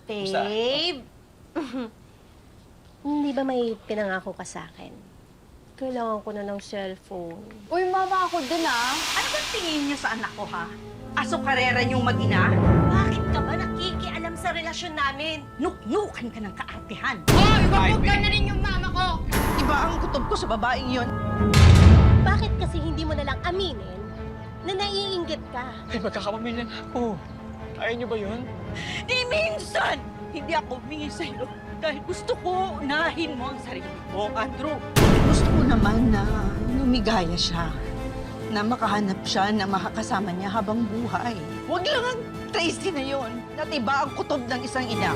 Babe? Hindi ba may pinangako ka sa akin? Kailangan ko na ng cellphone. Uy, mama, ako din Ano bang tingin niyo sa anak ko, ha? Asukarera niyong mag-ina? Bakit ka ba nakikialam sa relasyon namin? Nuknukan ka ng kaartihan. Oh, iwag na rin yung mama ko! Iba ang kutob ko sa babaeng yon. Bakit kasi hindi mo na lang aminin na naiinggit ka? Ay, magkakapamilya na ako. Ayaw niyo ba yun? Di minsan! Hindi ako humingi sa'yo dahil gusto ko unahin mo ang sarili ko, Andrew. Gusto ko naman na lumigaya siya, na makahanap siya na makakasama niya habang buhay. Huwag lang ang Tracy na yon, at iba ang kutob ng isang ina.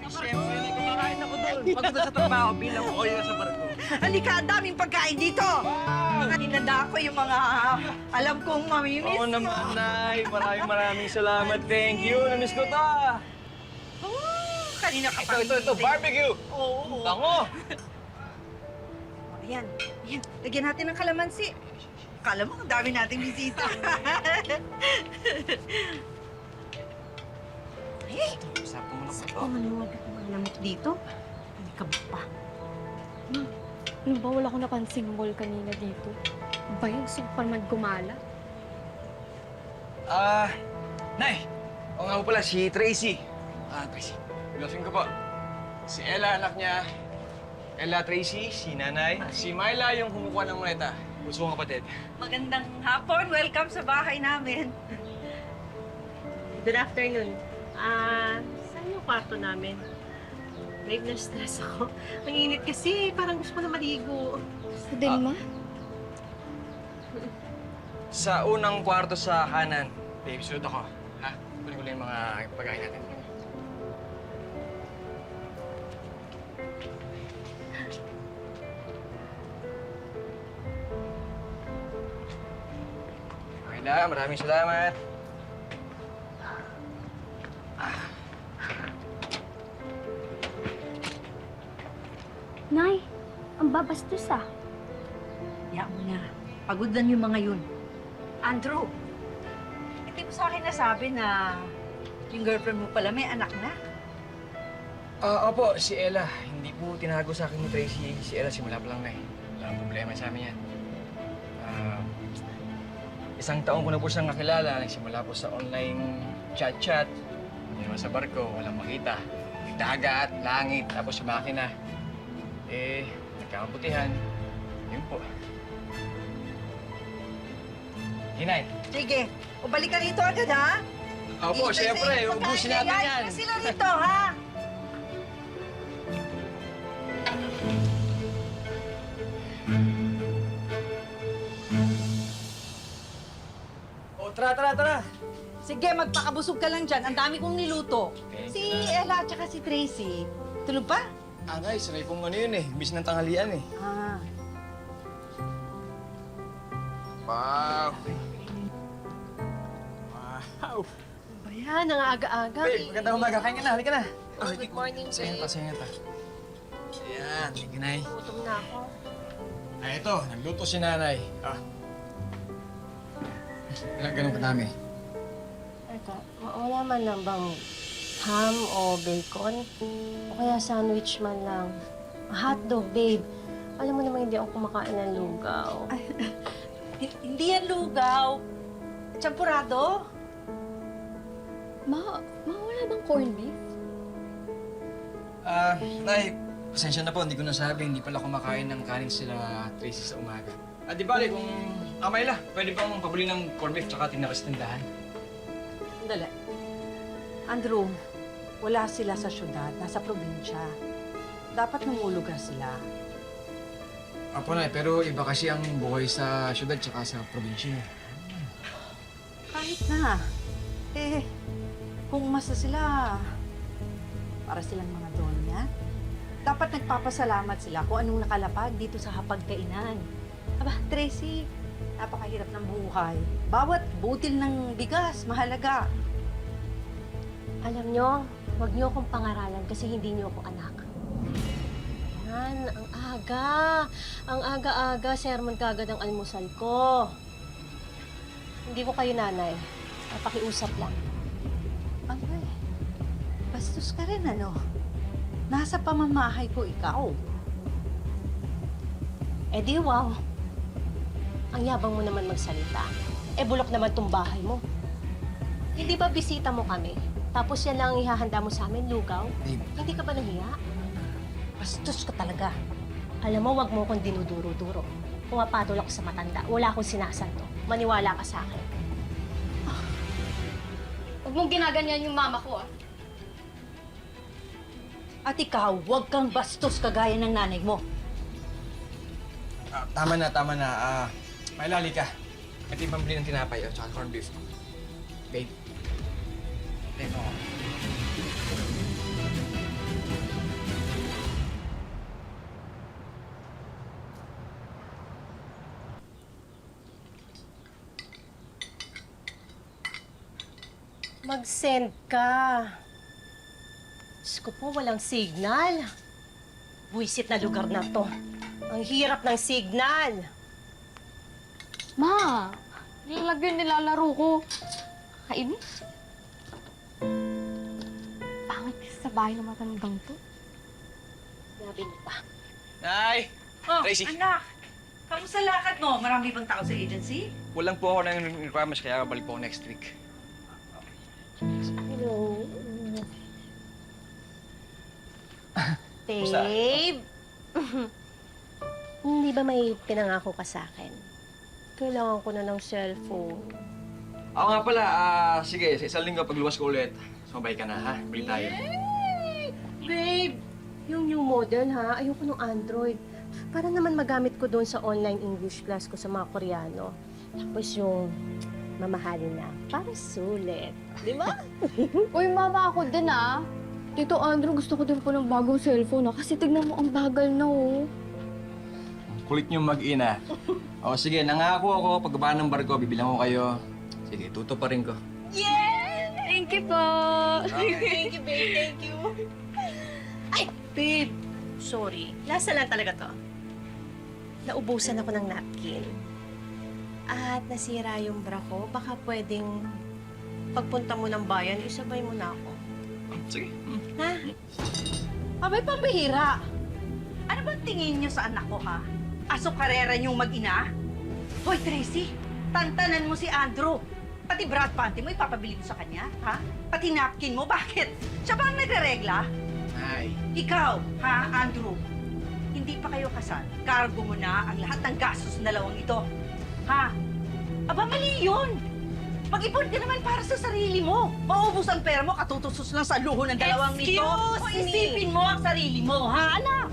Siyempre, hindi ko makain ako doon. Pagod sa trabaho bilang oil sa barko. Halika, ang daming pagkain dito! Mga ninanda ko yung mga alam kong mamimiss. Oo naman, Nay. Maraming salamat. Thank you. Namiss ko to. Kanina ka pa. Ito. Barbecue. Oo. Bango. Ayan. Lagyan natin ng kalamansi. Akala mo, ang dami nating bisita. Ay, Usapan mo na po to. kung maluwag at mga lamok dito. Hindi ka pa. Ano ba, wala akong napansing mall kanina dito. Ba yung super magkumala? Nay. Oo nga po pala, si Tracy. Tracy. Bilosing ko po. Si Ella, anak niya. Ella, Tracy, si Nanay. Si Myla, yung kumukuha ng moneta. Gusto kong kapatid. Magandang hapon. Welcome sa bahay namin. Good afternoon. Saan yung kwarto namin? Babe, na-stress ako. Ang init kasi, parang gusto ko na maligo. Gusto din, ma? Sa unang kwarto sa kanan. Babe, sunod ako. Ha? Kunin ko lang yung mga pagkain natin. Okay na, maraming salamat. Nay, ang babastos Hayaan mo na. Pagod na yung mga yun. Andrew, hindi mo sa akin nasabi na yung girlfriend mo pala may anak na. Opo, si Ella. Hindi po tinago sa akin ni Tracy. Si Ella simula pa lang na eh. Walang problema sa amin yan. Isang taon ko na po siyang nakilala. Nagsimula po sa online chat-chat. Hindi naman sa barko, walang makita. May dagat, langit, tapos sa makina. Nagkamabutihan. Yun po. Hinay. Sige, balik ka rito agad, ha? Opo, Hintay siyempre. sa iyo, Ubusin pagkain natin na yan. Na sila rito, ha? Tara. Sige, magpakabusog ka lang dyan. Ang dami kong niluto. Thank Si you, na. Ella at saka si Tracy. Tulog pa? Nay, sanay pong ano yun eh. Bis ng tanghalian eh. Ah. Wow. Ba yan, ang aga-aga. Babe, magandang umaga. Kain ka na. Halika na. Good morning, babe. Sayang ta. Ayan, thank you, Nay. Gutom na ako. Ay, ito. Nagluto si Nanay. Ilang ganun kadami? Teka, wala man lang bang ham o bacon? O kaya sandwich man lang? Hotdog, babe. Alam mo naman hindi ako kumakain ng lugaw. Hindi yan lugaw. Champurado? Ma, wala bang corned beef? Nay, pasensya na po. Hindi ko nasabi. Hindi pala kumakain ng kanin sila Tracy sa umaga. Di bali, kung Mayla, pwede bang pabuli ng corned beef tsaka tinapa sa tindahan? Dali. Andrew, wala sila sa syudad. Nasa probinsya. Dapat namulugar sila. Apo, Nay, pero iba kasi ang buhay sa syudad tsaka sa probinsya. Kahit na. Kung masa sila, para silang mga donya, dapat nagpapasalamat sila kung anong nakalapag dito sa hapagkainan. Aba, Tracy, napakahirap ng buhay. Bawat butil ng bigas, mahalaga. Alam nyo, huwag nyo akong pangaralan kasi hindi nyo ako anak. Yan, ang aga. Ang aga-aga, sermon kagad ang almusal ko. Hindi ko kayo nanay. Pakiusap lang. Abay, bastos ka rin ano? Nasa pamamahay ko ikaw. Eh di wow. Ang yabang mo naman magsalita. Eh bulok naman tong bahay mo. Hindi ba bisita mo kami? Tapos yan lang ang ihahanda mo sa amin, lugaw? Babe. Hindi ka ba nahiya? Bastos ka talaga. Alam mo, wag mo akong dinuduro-duro. Pumapatol ako sa matanda. Wala akong sinasanto. Maniwala ka sa akin. Huwag mong ginaganyan yung mama ko, ah. At ikaw, huwag kang bastos kagaya ng nanay mo. Tama na, tama na. May lali ka. Ito yung pambili ng tinapay at saka corned beef. Babe. Babe, ako. Mag-send ka. Diyos ko po, walang signal. Buwisit na lugar na to. Ang hirap ng signal. Ma! Nilalagyan nilalaro ko. Kainis. Pangit kasi sa bahay ng matandang to. Sabi niyo pa. Nay! Oh, Tracy. anak! Kamusta lakad mo? Marami bang tao sa agency? Walang po ako ng requirements kaya balik po ako next week. Hello. Kumusta? Babe! Hindi ba may pinangako ka sa akin? Kailangan ko na ng cellphone. Ako nga pala, sige, sa isang linggo pagluwas ko ulit, sumabay ka na, ha? Bili tayo. Babe! Yung new model, ha? Ayoko ng Android. Para naman magamit ko doon sa online English class ko sa mga Koreano. Tapos yung mamahalin na. Para sulit. Di ba? Uy, mama, ako din, ah. Tito Andrew, gusto ko din po ng bagong cellphone, ah. Kasi tignan mo, ang bagal na, oh. Kulit niyong mag-ina. O sige, nangako ako, pagbaba ng barko, bibilang ko kayo. Sige, tuto pa rin ko. Yeah! Thank you po! Thank you, babe. Thank you. Ay, babe. Sorry. Lasa lang talaga to. Naubusan ako ng napkin. At nasira yung bra ko. Baka pwedeng pagpunta mo ng bayan, isabay mo na ako. Sige. Ha? Abay, pambihira! Ano bang tingin niyo sa anak ko, ha? Aso karera niyong mag-ina? Hoy, Tracy, tantanan mo si Andrew. Pati bra at panty mo, ipapabili mo sa kanya, ha? Pati napkin mo, bakit? Siya ba ang nagre-regla? Ay. Ikaw, ha, Andrew? Hindi pa kayo kasal. Cargo mo na ang lahat ng gastos ng dalawang ito. Ha? Aba, mali yun! Mag-ipon ka naman para sa sarili mo. Maubos ang pera mo, katutusos lang sa luho ng dalawang nito. Excuse O me. isipin mo ang sarili mo, ha, anak?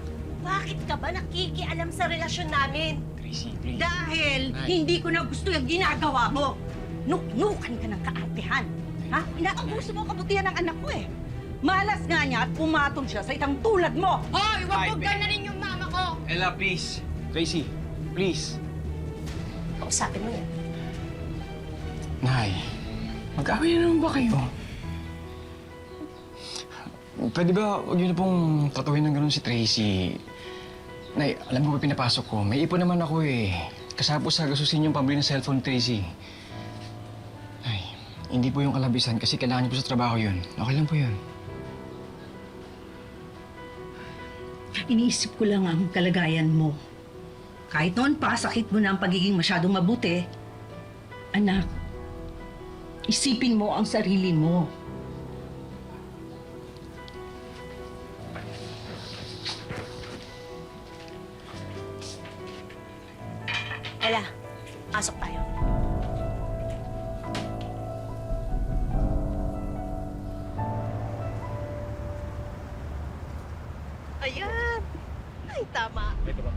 Bakit ka ba nakikialam sa relasyon namin? Tracy, please. Dahil Ay. hindi ko na gusto yung ginagawa mo. Nuknukan ka ng kaartehan. Ha? Inaabuso mo ang kabutihan ng anak ko eh. Malas nga niya at pumatol siya sa itang tulad mo. Hoy, Ay, wag mo babe. ganarin yung mama ko! Ella, please. Tracy, please. Kausapin mo yan. Nay, mag-away na naman ba kayo? Pwede ba huwag niyo na pong tatuhin ng gano'n si Tracy? Nay, alam mo ba pinapasok ko? May ipon naman ako eh. Kasapos sa gasusin yung pambili ng cellphone, Tracy. Ay, hindi po yung kalabisan kasi kailangan niyo po sa trabaho yun. Okay lang po yun. Iniisip ko lang ang kalagayan mo. Kahit noon pa, sakit mo na ang pagiging masyadong mabuti. Anak, isipin mo ang sarili mo. Ella, pasok tayo. Ayan! Ay, tama. Ito ba?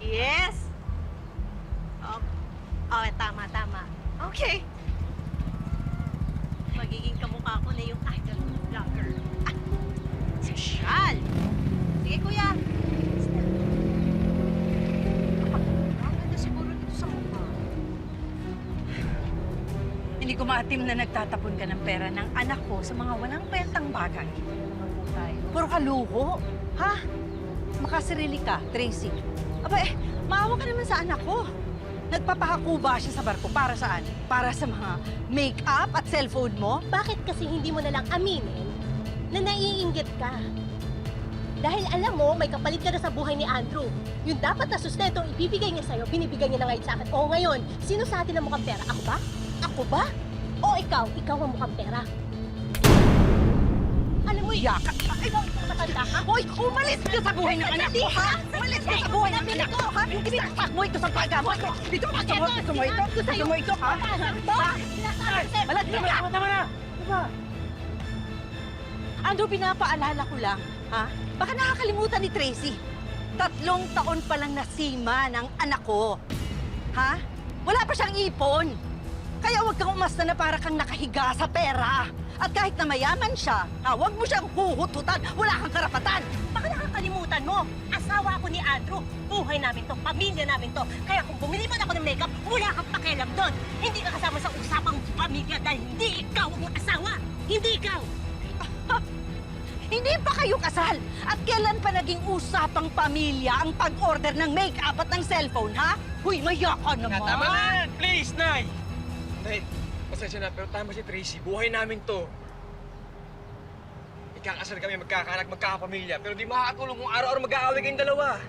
Yes! Oh, tama, tama. Okay. Magiging kamukha ko na yung idol vlogger. Ah, sosyal! Sige, kuya. Ang ganda siguro dito sa mukha. Hindi ko maatim na nagtatapon ka ng pera ng anak ko sa mga walang kwentang bagay. Puro kaluho. Ha? Makasarili ka, Tracy. Aba maawa ka naman sa anak ko. Nagpapahako ba siya sa barko? Para saan? Para sa mga make-up at cellphone mo? Bakit kasi hindi mo na lang aminin na naiinggit ka? Dahil alam mo, may kapalit ka na sa buhay ni Andrew. Yung dapat na sustento ibibigay niya sa'yo, binibigay niya na ngayon sa akin. O ngayon, sino sa atin ang mukhang pera? Ako ba? Ako ba? O ikaw? Ikaw ang mukhang pera. Alam mo, Yaka! ikaw matanda ka? Hoy! Umalis ka sa buhay ng anak ko, ha? Umalis ka sa buhay ng anak ko, ha? Isaksak mo ito sa paggamot ko! Dito, gusto mo ito, gusto mo ito, ha? Balat ka! Tama na! Andrew, pinapaalala ko lang, ha? Baka nakakalimutan ni Tracy. 3 taon pa lang nasima ng anak ko. Ha? Wala pa siyang ipon. Kaya huwag kang umasta na para kang nakahiga sa pera. At kahit na mayaman siya, huwag mo siyang huhututan. Wala kang karapatan. Baka nakakalimutan mo, asawa ako ni Andrew. Buhay namin to, pamilya namin to. Kaya kung bumili man ako ng makeup, wala kang pakialam doon. Hindi ka kasama sa usapang pamilya dahil hindi ikaw ang asawa. Hindi ikaw. Hindi pa kayo kasal? At kailan pa naging usapang pamilya ang pag-order ng make-up at ng cellphone, ha? Huy, maya ka naman! Tama na! Please, Nay! Nay, pasensya na, pero tama si Tracy. Buhay namin to. Ikakasal kami, magkakaanak, magkakapamilya. Pero di makakatulong kung araw-araw mag-aaway kayong dalawa.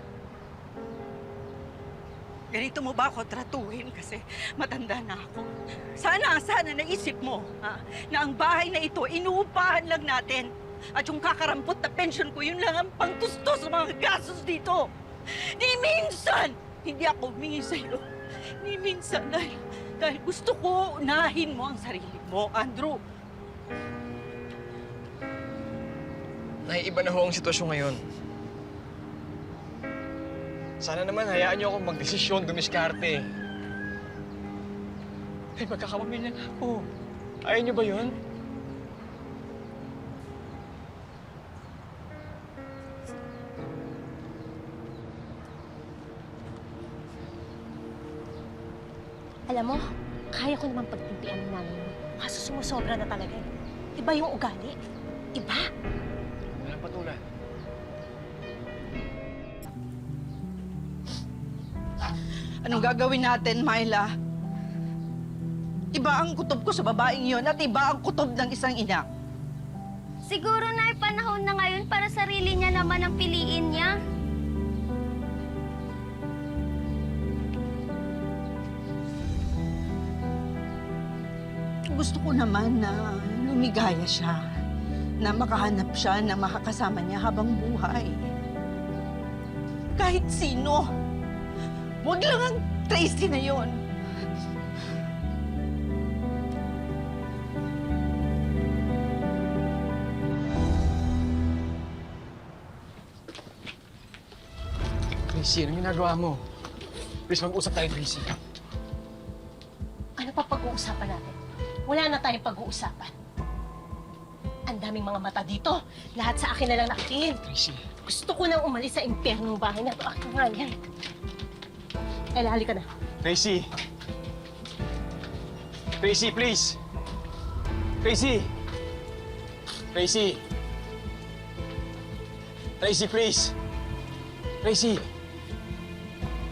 Ganito mo ba ako tratuhin kasi matanda na ako? Sana naisip mo, ha? Na ang bahay na ito, inuupahan lang natin. At yung kakarampot na pension ko, yun lang ang pangtustos sa mga gastos dito. Ni minsan, hindi ako humingi sa'yo. Ni minsan, dahil gusto ko unahin mo ang sarili mo, Andrew. Nay, iba na ho ang sitwasyon ngayon. Sana naman hayaan niyo akong magdesisyon, dumiskarte. Ay, magkakapamilya na ako. Ayaw niyo ba yun? Alam mo, kaya ko naman pagtimpian ng nanay mo. Kaso sumusobra na talaga eh. Iba yung ugali. Iba. Walang patulan. Anong gagawin natin, Myla? Iba ang kutob ko sa babaeng yon at iba ang kutob ng isang ina. Siguro na panahon na ngayon para sarili niya naman ang piliin niya. Gusto ko naman na lumigaya siya, na makahanap siya na makakasama niya habang buhay. Kahit sino. Huwag lang ang Tracy na yon. Tracy, anong ginagawa mo? Please, mag-usap tayo, Tracy. Ano pa pag-uusapan natin? Wala na tayong pag-uusapan. Ang daming mga mata dito. Lahat sa akin na lang nakatingin. Tracy. Gusto ko nang umalis sa impyernong bahay na to. Ako nga yan. Ella, halika na. Tracy! Tracy, please! Tracy! Tracy! Tracy, please! Tracy!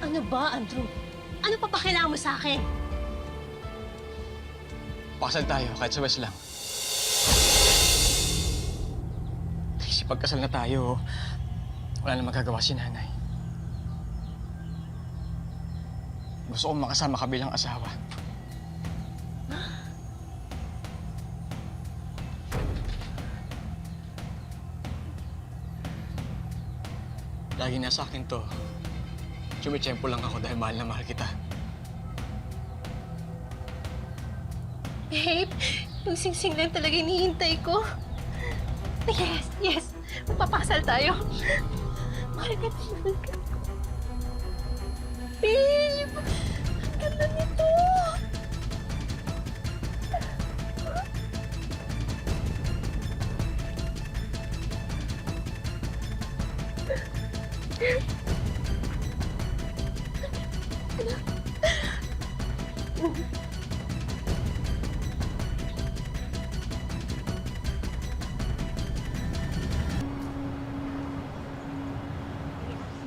Ano ba, Andrew? Ano pa kailangan mo sa akin? Pakasal tayo, kahit sa West lang. Tracy, pagkasal na tayo, wala na magagawa si nanay. Gusto kong makasama ka bilang asawa. Lagi na sa akin to. Tumitsyempo lang ako dahil mahal na mahal kita. Babe, yung singsing lang talaga hinihintay ko. Yes, yes. Magpapakasal tayo. Mahal ka. Babe! Ang ganda nito!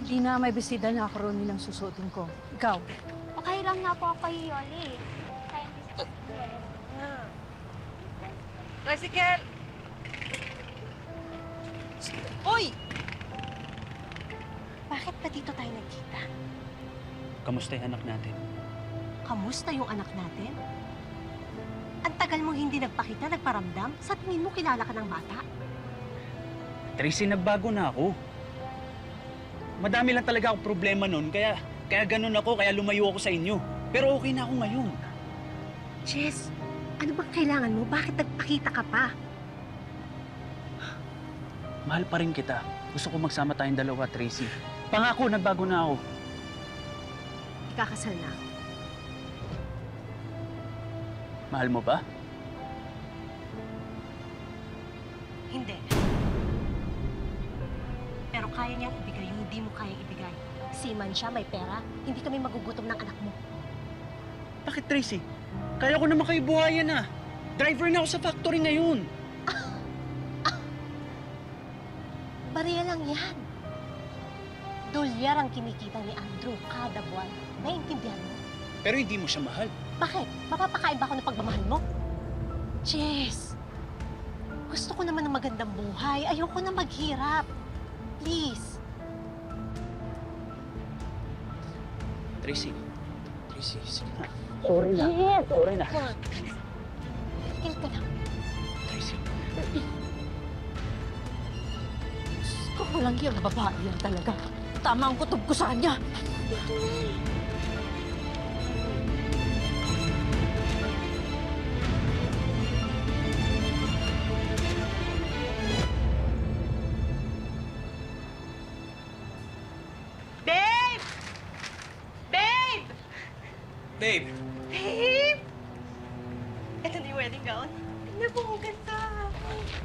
Hindi na may besida na ako ron nilang susuotin ko. Ikaw? Okay lang na po ako kay Yoli. Kaya Tricycle! Hoy! Bakit pa dito tayo nagkita? Kamusta yung anak natin? Kamusta yung anak natin? Ang tagal mong hindi nagpakita, nagparamdam? Sa tingin mo kilala ka ng bata? Tracy, nagbago na ako. Madami lang talaga ako problema nun, kaya ganun ako, kaya lumayo ako sa inyo. Pero okay na ako ngayon. Jess, ano bang kailangan mo? Bakit nagpakita ka pa? Mahal pa rin kita. Gusto ko magsama tayong dalawa, Tracy. Pangako, nagbago na ako. Ikakasal na ako. Mahal mo ba? Hindi. Pero kaya niyang ibigay yung hindi mo kayang ibigay. Seaman siya, may pera. Hindi kami magugutom ng anak mo. Bakit, Tracy? Kaya ko naman kayo buhayan na. Driver na ako sa factory ngayon. Bariya lang yan. Dolyar ang kinikita ni Andrew kada buwan. Naiintindihan mo? Pero hindi mo siya mahal. Bakit? Mapapakain ba ako ng pagmamahal mo? Jess, gusto ko naman ng magandang buhay. Ayoko na maghirap. Please. Tracy, sige na. Sorry na. Yes. Sorry na. Tigil ka lang. Tracy. Gusto ko lang yung babae yan talaga. Tama ang kutob ko sa kanya. Babe! Babe! Babe! Babe! Ito na yung wedding gown. Tingnan mo, ang ganda.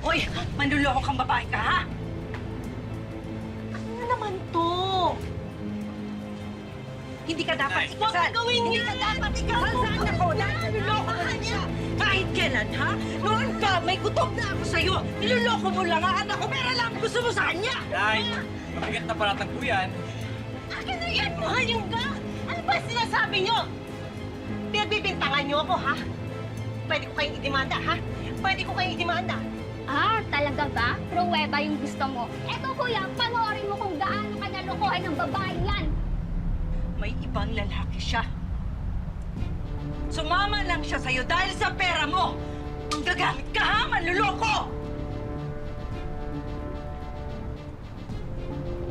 Hoy! Manluloko kang babae ka, ha? Ano naman to? Hindi ka dapat Nay. ikasal. Huwag kang gawin Hindi yan. ka dapat ikasal sa anak ko. Dahil niloloko mo lang siya. Kahit kailan, ha? Noon ka, may kutob na ako sa'yo. Niloloko mo lang ang anak ko. Pera lang gusto mo sa kanya. Nay! Mabigat na paratang po yan. Akin na yan, mahayang ka! Ano ba sinasabi niyo? Pinagbibintangan niyo ako, ha? Pwede ko kayong idemanda, ha? Pwede ko kayong idemanda. Ah, talaga ba? Pruweba yung gusto mo. Eto kuya, panoorin mo kung gaano ka nalokohan ng babae yan. May ibang lalaki siya. Sumama lang siya sa'yo dahil sa pera mo. Ang gagamit ka, ha? Manluloko!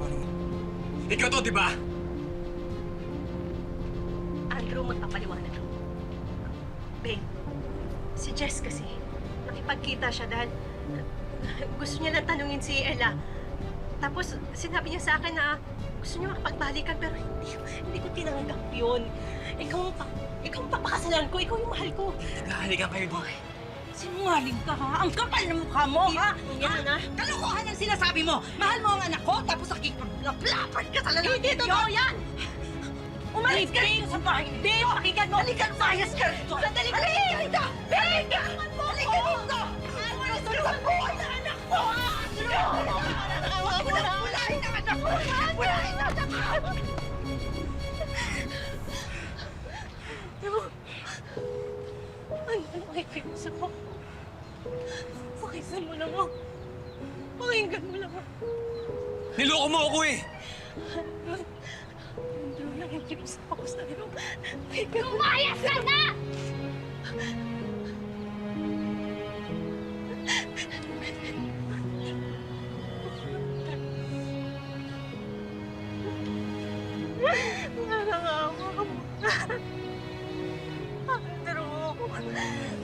Ano? Ikaw to, di ba? Andrew, magpapaliwanag ako. Babe, si Jess kasi, nakipagkita siya dahil gusto niya lang tanungin si Ella. Tapos sinabi niya sa akin na gusto niya makapagbalikan pero hindi ko tinanggap yun. Ikaw ang papakasalan ko, ikaw yung mahal ko. Nahalikan kayo doon. Sinungaling ka, ha? Ang kapal ng mukha mo, ha? Yan, ha? Kalokohan ang sinasabi mo. Mahal mo ang anak ko, tapos nakikipaglaplapan ka sa lalaki. Hindi totoo yan! Umalis ka dito sa bahay. Babe, pakinggan mo. Halika, mayas ka rito. Sandali, halika dito. Babe, halika dito. Umalis ka sa buhay ng anak ko. Walahin ang anak ko. Walahin ang anak ko. Ano, makikiusap mo? Pakisan mo lang ako. Pakinggan mo lang ako. Niloko mo ako eh! Andrew, nakikiusap ako sa'yo. Lumayas ka na! Nangangawa mo. Andrew.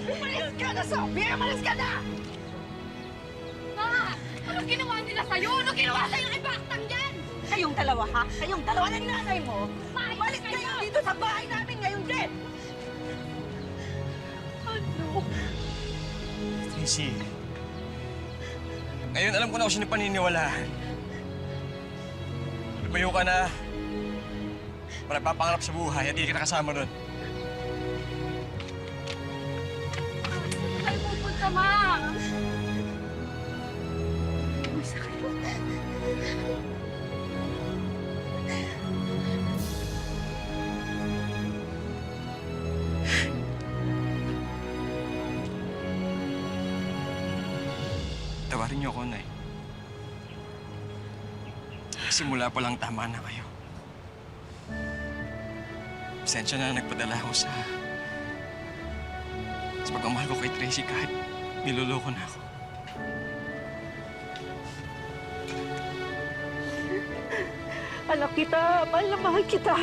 Umalis ka na, sabi! Umalis ka na! Ma! Anong ginawa nila sa'yo? Anong ginawa sa'yo kay Baktang yan? Kayong dalawa, ha? Kayong dalawa ng nanay mo. Umayos Umalis kayo dito sa bahay namin ngayon din! Tracy. Ngayon alam ko na kung sino paniniwalaan. Lumayo ka na. Para papangarap sa buhay at hindi kita kasama nun. Saan pupunta, Ma? patawarin niyo ako, Nay. Simula pa lang tama na kayo. Pasensya na nagpadala ako sa pagmamahal ko kay Tracy kahit niloloko na ako. Anak kita, mahal na mahal kita.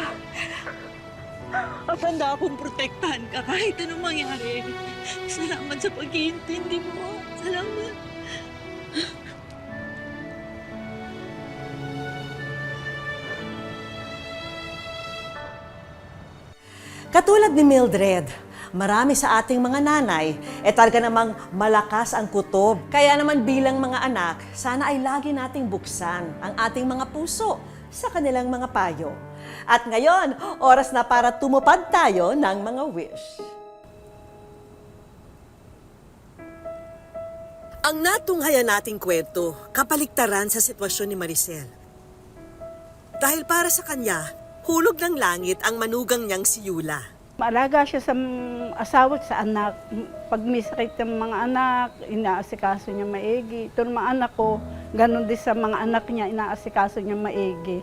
At handa akong protektahan ka kahit anong mangyari. Salamat sa pag-iintindi mo. Salamat. Katulad ni Mildred, marami sa ating mga nanay, talaga namang malakas ang kutob. Kaya naman bilang mga anak, sana ay lagi nating buksan ang ating mga puso sa kanilang mga payo. At ngayon, oras na para tumupad tayo ng mga wish. Ang natunghayan nating kwento, kabaliktaran sa sitwasyon ni Maricel. Dahil para sa kanya, hulog ng langit ang manugang niyang si Yula. Maalaga siya sa asawa at sa anak. Pag may sakit ng mga anak, inaasikaso niya maigi. Ito ng mga anak ko, ganun din sa mga anak niya, inaasikaso niya maigi.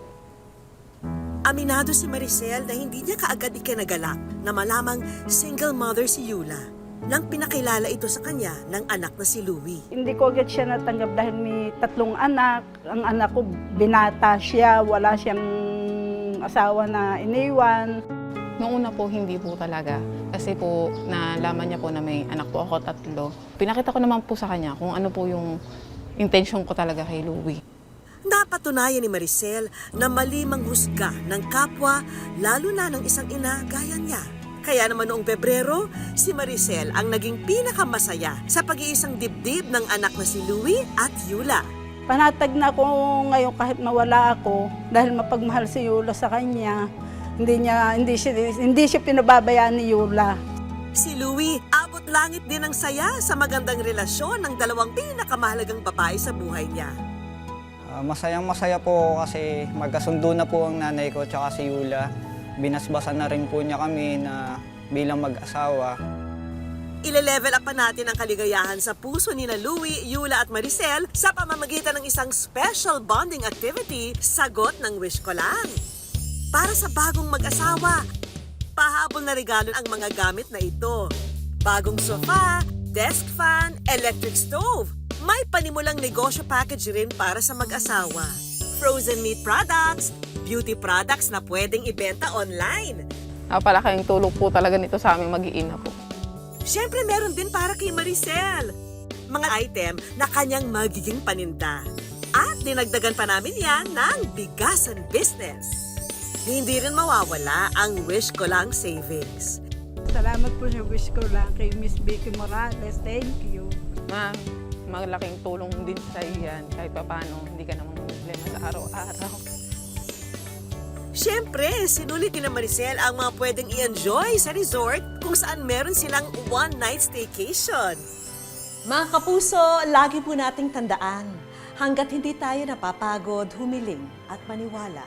Aminado si Maricel na hindi niya kaagad ikinagalak na malamang single mother si Yula nang pinakilala ito sa kanya ng anak na si Louie. Hindi ko agad siya natanggap dahil may 3 anak. Ang anak ko, binata siya, wala siyang asawa na iniwan. Noong una po, hindi po talaga. Kasi po, nalaman niya po na may anak po ako 3. Pinakita ko naman po sa kanya kung ano po yung intention ko talaga kay Louie. Napatunayan ni Maricel na mali manghusga ng kapwa, lalo na ng isang ina gaya niya. Kaya naman noong Pebrero, si Maricel ang naging pinakamasaya sa pag-iisang dibdib ng anak na si Louie at Yula. Panatag na ako ngayon kahit nawala ako dahil mapagmahal si Yula sa kanya. Hindi siya pinababayaan ni Yula. Si Louie, abot langit din ang saya sa magandang relasyon ng 2 pinakamahalagang babae sa buhay niya. Masayang-masaya po kasi magkasundo na po ang nanay ko tsaka si Yula. Binasbasan na rin po niya kami na bilang mag-asawa. Ile-level up pa natin ang kaligayahan sa puso ni Louie, Yula at Maricel sa pamamagitan ng isang special bonding activity, Sagot ng Wish Ko Lang. Para sa bagong mag-asawa, pahabol na regalo ang mga gamit na ito. Bagong sofa, desk fan, electric stove. May panimulang negosyo package rin para sa mag-asawa. Frozen meat products, beauty products na pwedeng ibenta online. Napalaking tulong po talaga nito sa aming mag-iina po. Siyempre meron din para kay Maricel. Mga item na kanyang magiging paninda. At dinagdagan pa namin yan ng bigasan business. Hindi rin mawawala ang Wish Ko Lang savings. Salamat po sa Wish Ko Lang kay Miss Vicky Morales. Thank you. Ma, malaking tulong din sa iyan. Kahit pa paano, hindi ka naman problema sa araw-araw. Siyempre, sinulit ni Maricel ang mga pwedeng i-enjoy sa resort kung saan meron silang one-night staycation. Mga kapuso, lagi po nating tandaan, hanggat hindi tayo napapagod, humiling at maniwala,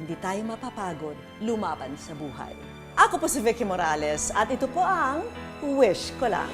hindi tayo mapapagod lumaban sa buhay. Ako po si Vicky Morales at ito po ang Wish Ko Lang.